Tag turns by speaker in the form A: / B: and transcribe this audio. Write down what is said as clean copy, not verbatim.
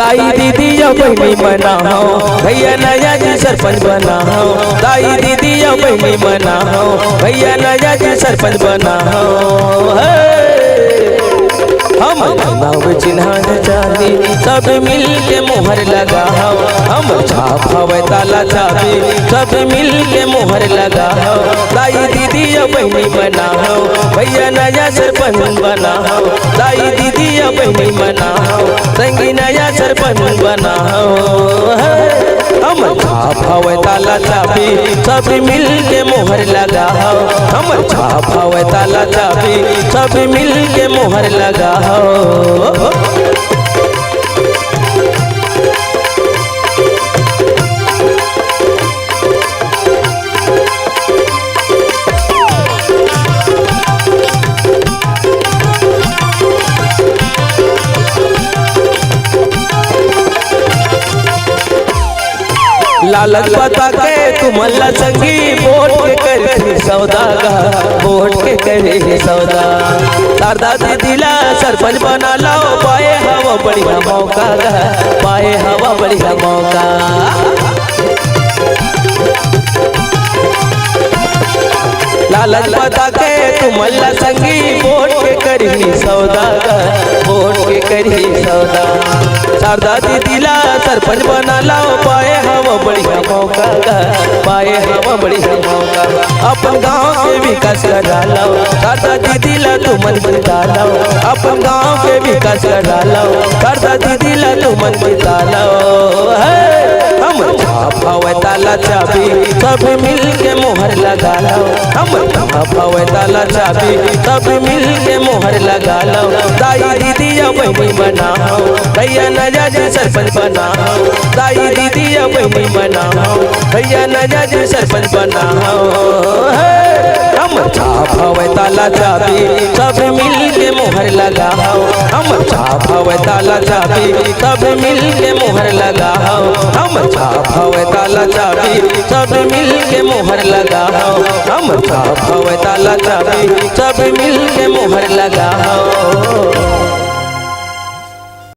A: दाई दीदी या बहनी बना हो, भैया नया जी सरपंच बना हो। दाई दीदी या बहनी बना हो, भैया नया जी सरपंच बना हो। हम नाव चिन्हान चाबी सब मिल के मोहर लगा हो। हम छाप हवे ताला चाबी सब मिल के मोहर लगा हो। दाई दीदी या बहनी बना हो, भैया नया सरपंच बना हो। दाई दीदी या बहनी बना हो, संगी नया सरपंच बना हो। हम छाप हवे ताला चाबी सब मिल के मोहर लगा हो। हम छाप हवे ताला चाबी सब मिल के मोहर लगा हो। लालच बता के तुमला संगी वोट के करे सौदा गा, वोट के करे सौदा। शारदा दीदीला सरपंच बना लाओ, पाए हवा बढ़िया मौका गा, पाए हवा बढ़िया मौका। लालच बता के तुमला संगी वोट के करी सौदा गा, वोट के करी सौदा। शारदा दीदीला सरपंच बना लाओ, पाए हवा बढ़िया मौका गा, पाए हवा बढ़िया मौका। अपन गांव के विकास करा लाओ, शारदा दीदीला तुमन बता लाओ। अपन गांव के विकास करा लाओ, शारदा दीदीला तुमन बता लाओ। हम छाप हवे ताला चाबी सब मिल के मोहर लगा लाओ। हम छाप हवे ताला चाबी सब मिल के मोहर लगा लाओ। दाई दीदी या बहनी बना हो, भैया नया जी सरपंच बना हो। दाई दीदी या बहनी बना हो, भैया नया जी सरपंच बना हो। हम छाप हवे ताला चाबी सब मिल के मोहर लगा हो। हम छाप हवे ताला चाबी सब मिल के मोहर लगा हो। हम छाप हवे ताला चाबी सब मिल के मोहर लगा हो। हम छाप हवे ताला चाबी सब मिल के मोहर लगा हो।